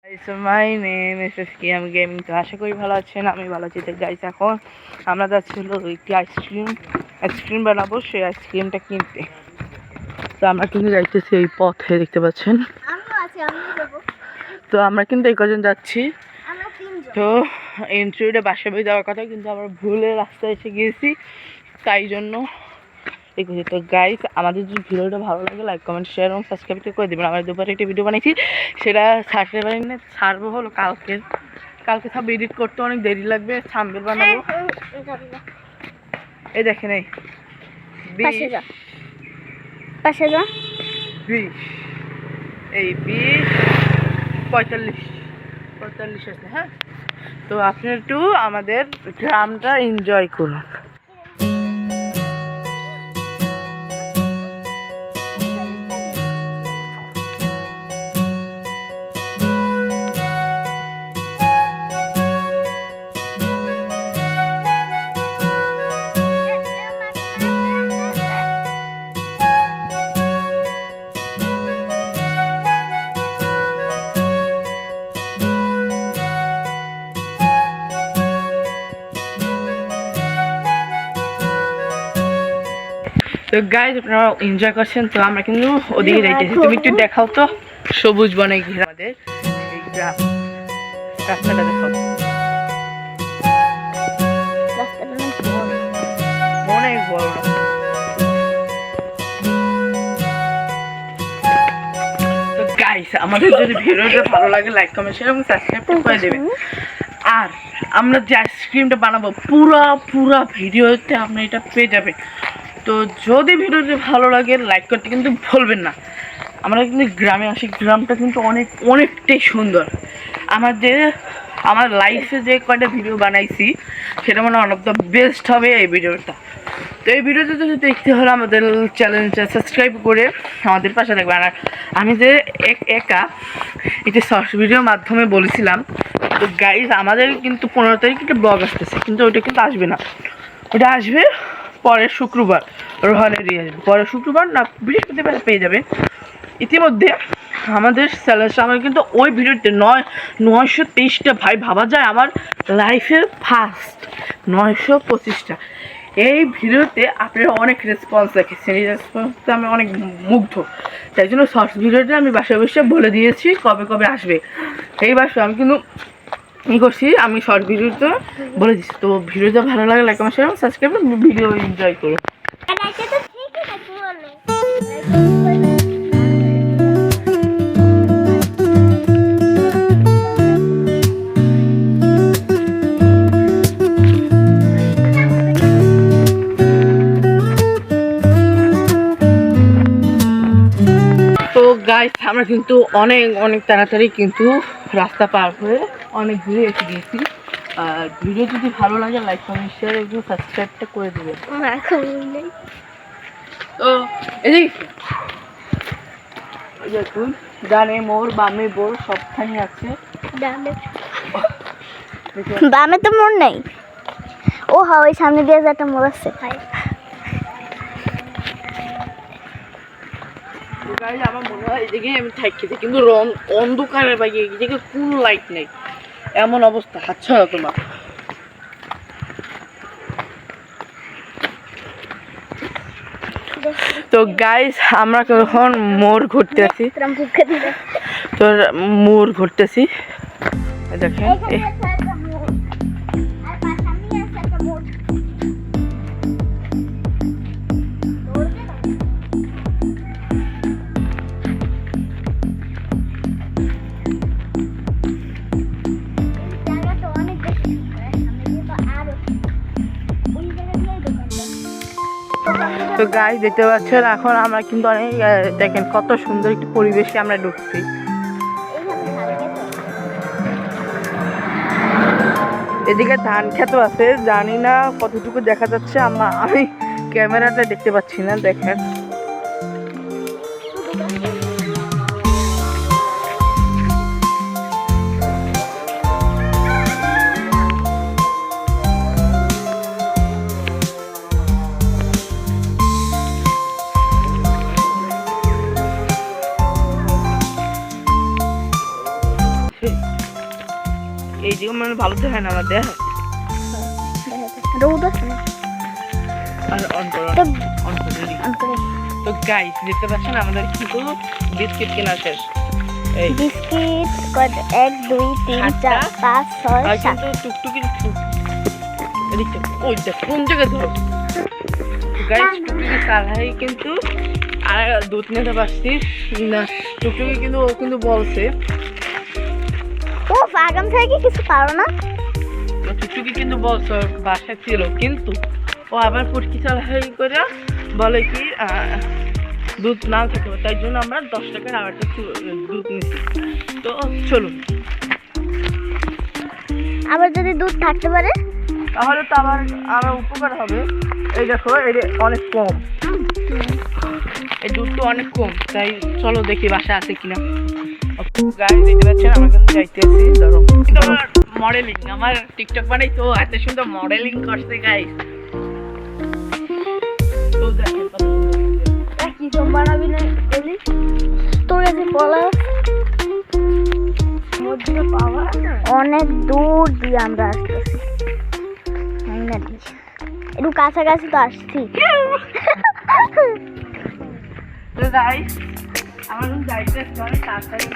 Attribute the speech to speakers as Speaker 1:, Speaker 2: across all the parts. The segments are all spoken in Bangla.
Speaker 1: So my name is SKM Gaming. তো আশা করি ভালো আছেন, আমি ভালো আছি। তো গাইস এখন আমরা যাচ্ছি হলো একটি আইসক্রিম বানাবো, সেই আইসক্রিমটা কিনতে। তো আমরা কিন্তু যাইতেছি এই পথে, দেখতে পাচ্ছেন। তো আমরা কিন্তু এই কজন যাচ্ছি। তো ইন্টারভিউটা বাসা বই দেওয়ার কথা, কিন্তু আমরা ভুলে রাস্তায় এসে গিয়েছি, তাই জন্য দেখুন। তো গাইস আমাদের যদি ভিডিওটা ভালো লাগে লাইক কমেন্ট শেয়ার এবং সাবস্ক্রাইব করে দেবেন। আমরা দুপুরে একটা ভিডিও বানিয়েছি, সেটা ছাড়তে পারি না, ছাড়বো হলো কালকে সব এডিট করতে অনেক দেরি লাগবে। থাম্বনেল বানাবো। এই দেখেন এই 20 এই 45 আছে। হ্যাঁ, তো আপনি একটু আমাদের গ্রামটা এনজয় করুন। তো গাইজ আপনারা এনজয় করছেন, তো আমরা কিন্তু ওদিকে যাইতেছি। তুমি একটু দেখাও তো সবুজ বনে ঘিরে আমাদের এই গ্রাম, রাস্তাটা দেখাও। অনেক বড়। তো গাইজ আমাদের যদি ভিডিওটা ভালো লাগে লাইক কমেন্ট শেয়ার এবং সাবস্ক্রাইব করে দেবেন। আর আমরা যে আইসক্রিমটা বানাবো পুরা ভিডিওতে আপনি এটা পেয়ে যাবেন। তো যদি ভিডিওটি ভালো লাগে লাইক করতে কিন্তু ভুলবেন না। আমরা কিন্তু গ্রামে আসি, গ্রামটা কিন্তু অনেকটাই সুন্দর। আমার লাইফে যে কয়টা ভিডিও বানাইছি সেটা মানে ওয়ান অফ দ্য বেস্ট হবে এই ভিডিওটা। তো এই ভিডিওটা যদি দেখতে হলে আমাদের চ্যানেলটা সাবস্ক্রাইব করে আমাদের পাশে থাকবেন। আর আমি যে একা এটা শর্টস ভিডিওর মাধ্যমে বলেছিলাম, তো গাইজ আমাদের কিন্তু 15 তারিখ একটা ব্লগ আসতেছে, কিন্তু ওইটা কিন্তু আসবে না, ওটা আসবে পরের শুক্রবার। রোহানের আসবে পরের শুক্রবার না বৃহস্পতিবার পেয়ে যাবে। ইতিমধ্যে আমাদের চ্যানেলের সামনে কিন্তু ওই ভিডিওতে 923টা ভাই, ভাবা যায় আমার লাইফের ফার্স্ট 925টা। এই ভিডিওতে আপনারা অনেক রেসপন্স রেখেছেন, এই রেসপন্সে আমি অনেক মুগ্ধ। তাই জন্য শর্টস ভিডিওটা আমি বাসায় বসে বলে দিয়েছি কবে আসবে। এই বাসে আমি কিন্তু করছি, আমি শর্ট ভিডিওতে বলে দিচ্ছি। তো ভিডিওটা ভালো লাগে like comment share subscribe video enjoy করো। তো গাইস আমরা কিন্তু অনেক তাড়াতাড়ি কিন্তু রাস্তা পার হয়ে অনেক দূরে এসে গিয়েছি। আর ভিডিও যদি ভালো লাগে লাইক কমেন্ট শেয়ার এবং সাবস্ক্রাইবটা করে দেবেন। তো এই দেখুন, ডানে মোড় বামে বোর সবখানে আছে।
Speaker 2: বামে তো মোড় নেই, ও হ্যাঁ ওই সামনে দিয়ে যে একটা মোড় আছে।
Speaker 1: আমার মনে হয় এদিকে আমি থাকি, কিন্তু অন্ধকারের বাইরে এদিকে কোন লাইট নেই, এমন অবস্থা। আচ্ছা তোমার তো গাইস আমরা এখন মোড় ঘুরতেছি, তো মোড় ঘুরতেছি দেখেন। তো গাইস দেখতে পাচ্ছেন এখন আমরা কিন্তু অনেক দেখেন কত সুন্দর একটি পরিবেশে আমরা ঢুকছি। এদিকে ধান ক্ষেত আছে, জানি না কতটুকু দেখা যাচ্ছে, আমি ক্যামেরাটা দেখতে পাচ্ছি না। দেখেন দেখছে এই যে মানে ভালো তো হয় না আমার দেখ
Speaker 2: রোদ আছে না
Speaker 1: আর অন করো
Speaker 2: তো
Speaker 1: অন করে দিই।
Speaker 2: অন্তরে
Speaker 1: তো গাইস দেখতে পাচ্ছেন আমাদের কিন্তু বিস্কিট কেনা শেষ এই
Speaker 2: বিস্কিট কত 1 2 3 4 5 6
Speaker 1: আর
Speaker 2: 7
Speaker 1: কিন্তু টুকটুকি এদিকে ওই দেখ কোন জায়গায় ধরো গাইস টুকটুকি চালাই কিন্তু আর দুধ নিতে পারছি না টুকটুকি কিন্তু ও কিন্তু বলছে
Speaker 2: ও আগাম থেকে কিছু পারো না
Speaker 1: টুকটুকি কিন্তু বলছে ওর বাসায় ছিল কিন্তু ও আবার পুটকি চালাই করে বলে কি দুধ না থাকে তাই জন্য আমরা 10 টাকার আর একটা দুধ নিচ্ছি তো চলুন
Speaker 2: আবার যদি দুধ থাকতে পারে
Speaker 1: তাহলে তো আমার আমার উপকার হবে এই দেখো এটা অনেক কম এই দুধটা অনেক কম তাই চলো দেখি বাসা আছে কিনা গাড়ি দেখতে পাচ্ছেন আমরা কিন্তু যাইতেছি ধরো মডেলিং আমার টিকটক বানাই তো এত সুন্দর মডেলিং করছে গাইস তো দেখেন কত সুন্দর।
Speaker 2: কি জম বানাবি না বলি তোর কাছে বলা মধ্যে পাওয়া অনেক দূর দিয়ে আমরা আসতেছি না একটু কাছাকাছি তো আসছি
Speaker 1: তো গাইস আমার কিন্তু যাইতেছি অনেক তাড়াতাড়ি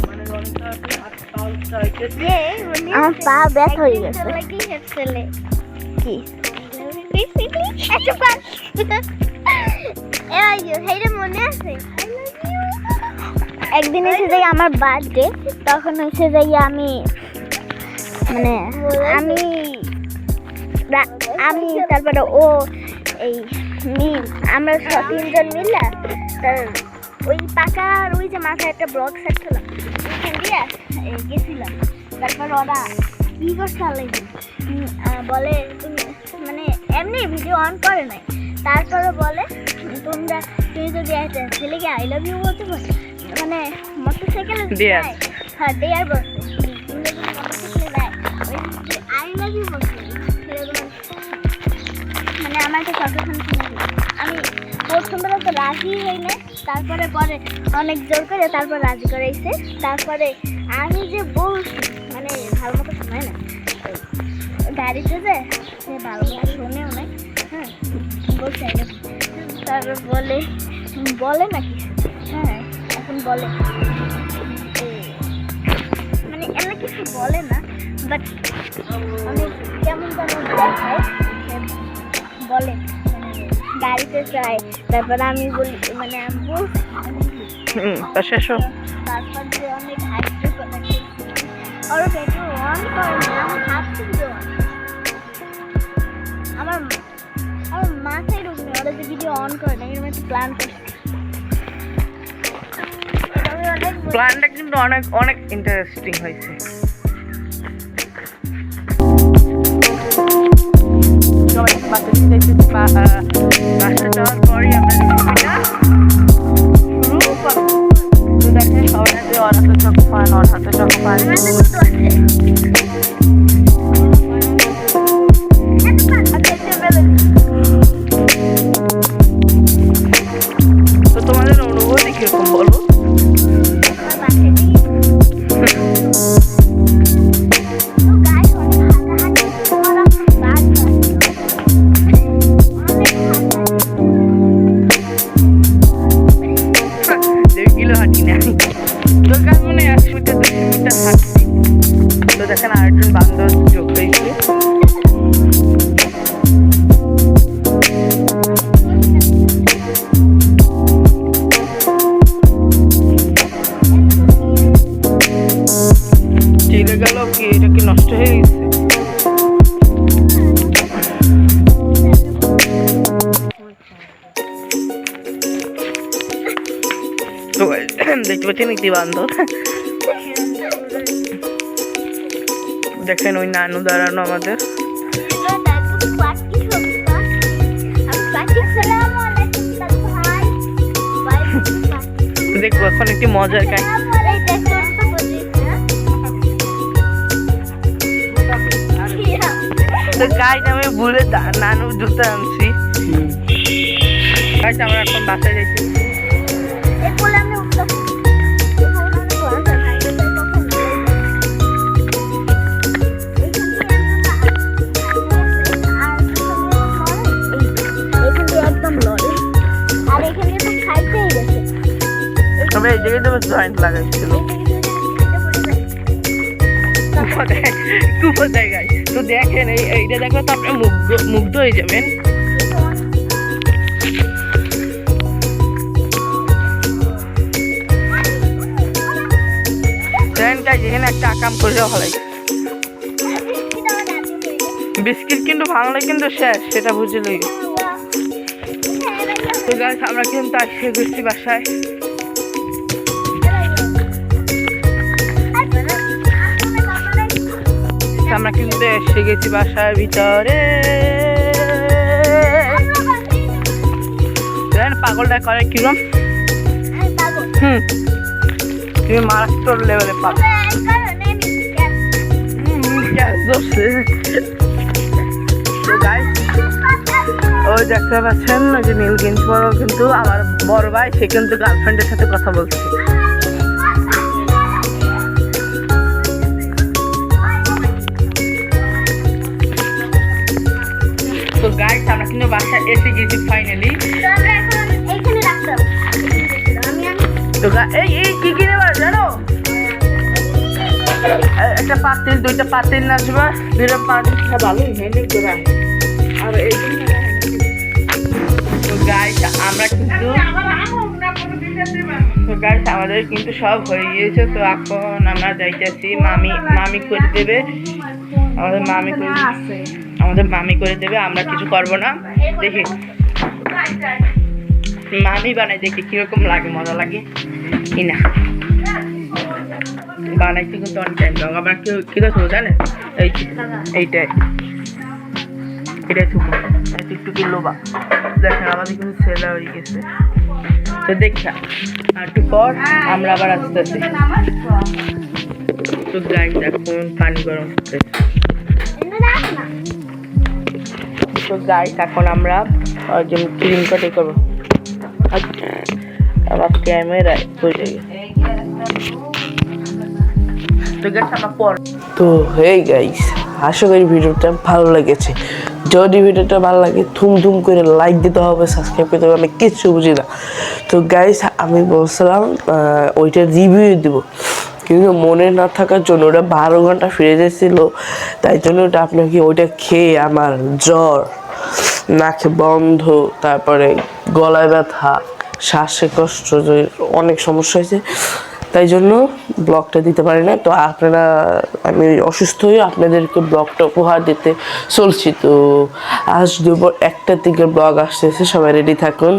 Speaker 1: মানে রনটা আছে আর তাহলে যাইতেছি
Speaker 2: আমার পা ব্যথা হয়ে গেছে কি একদিন এসে যাই আমার বার্থডে তখন এসে যাই আমি মানে আমি তারপরে ও এই আমরা তিনজন মিললা ওই পাকার ওই যে মাথায় একটা ব্লক সেট ছিল ওইখান দিয়ে গেছিলাম তারপর ওরা কি করছে বলে তুমি মানে এমনি ভিডিও অন করে নাই তারপরে বলে তুমি যদি একটা ছেলেকে আই লাভ ইউ বলতে পারো মানে মোটরসাইকেলে হ্যাঁ দেয়ার বলছে তুমি যদি মোটরসাইকেলে যায় আই লাভ ইউ বলছে মানে আমার একটা সচেতন আমি প্রথমবার তো রাজি হই না তারপরে পরে অনেক জোর করে তারপর রাজি করাইছে তারপরে আমি যে বলছি মানে ভালো মতো শোনায় না গাড়িতে যে সে ভালো মতো শোনেও না হ্যাঁ বলছে তারপর বলে নাকি হ্যাঁ এখন বলে মানে এমন কিছু বলে না বাট অনেক কেমন যেন দেখায় বলে গাড়িতে যাই তারপর আমি বলি মানে আমি
Speaker 1: শেষ
Speaker 2: তারপর যে অনেক হাসতে কথা ওর ভিডিও অন করে না আমি হাসতে ভিডিও আমার মাথায় ঢুকবে ওরা যে ভিডিও অন করে না এরকম একটা প্ল্যান করছি
Speaker 1: প্ল্যানটা কিন্তু অনেক অনেক ইন্টারেস্টিং হয়েছে সবাই বাসায় যাইতেছি বাসায় যাওয়ার পরই আমরা রেসিপিটা শুরু করবো তো দেখেন সবাই হাতে ওর হাতে চকো পান ওর হাতে চকো পান তো তোমাদের অনুভূতি কিরকম বলবো তো দেখেন আরেকজন বান্ধব যোগ হয়েছে চিড়ে গেল কি এটা কি নষ্ট হয়ে গেছে তো দেখতে পাচ্ছেন একটি বান্ধব দেখেন ওই নানু দাঁড়ানো আমাদের দেখবো এখন একটি মজার কাহিনী তো গাইজ আমি ভুলে নানু জুতো আনছি গাইজ আমরা এখন বাসায় যাইতেছি জয়েন্ট লাগাইছিল কোথায় গাই তো দেখেন এইটা দেখলে তো আপনি মুগ্ধ হয়ে যাবেন। এখানে একটা কাম করে যাওয়া হয় বিস্কিট কিন্তু ভাঙলে কিন্তু শেষ, সেটা বুঝলেই। তো গাছ আমরা কিন্তু আসে গেছি বাসায়। আমরা কিন্তু এসে গেছি বাসার ভিতরে। পাগলটা করে কিরম, তুমি মারাত্মক লেভেলে পাবে। ওই দেখতে পাচ্ছেন ওই যে নীল গেঞ্জি পরও কিন্তু আমার বড় ভাই, সে কিন্তু গার্লফ্রেন্ডের সাথে কথা বলছে। তো গাইস আমরা কিন্তু বাসায় এসে গেছি ফাইনালি। তো এই কি কিনে বার জানো, একটা পাতিল, দুইটা পাতিল নাচবা, দুইটা পাতিল ভালোই হেনে করা। আর এই তো গাইস আমরা কিন্তু আমাদের কিন্তু সব হয়ে গিয়েছে। তো এখন আমরা যাইতেছি, মামি করে দেবে, আমাদের মামি করে দেবে, আমরা কিছু করবো না। দেখি মামি বানাই, দেখি কিরকম লাগে, মজা লাগে কিনা। বানাইতে কিন্তু অনেক টাইম লাগে। আবার কি করবো জানেন, এইটাই একটু লোবা দেখেন আমাদের কিন্তু ছেলে হয়ে গেছে। তো দেখা আর একটু পর আমরা আবার আসতেছি। তো গাইস এখন পানি গরম করতেছি। তো গাইস এখন আমরা ক্রিম কাটে করবো। আমার ক্যামেরায় হয়ে গেছে। তো হেই গাইস, আশা করি ভিডিওটা ভালো লেগেছে। যদি ভিডিওটা ভালো লাগে ধুম করে লাইক দিতে হবে, সাবস্ক্রাইব করতে হবে, আমি কিচ্ছু বুঝি না। তো গাইস আমি বলছিলাম ওইটা রিভিউ দিব, কিন্তু মনে না থাকার জন্য ওটা 12 ঘন্টা ফ্রিজে ছিল, তাই জন্য ওটা আপনাকে ওইটা খেয়ে আমার জ্বর, নাকে বন্ধ, তারপরে গলায় ব্যথা, শ্বাসে কষ্ট, অনেক সমস্যা হয়েছে, তাই জন্য ব্লগটা দিতে পারি না। তো আপনারা, আমি অসুস্থ হয়ে আপনাদেরকে ব্লগটা উপহার দিতে চলছি। তো আজ দুপুর 1টার দিকে ব্লগ আসতেছে, সবাই রেডি থাকুন।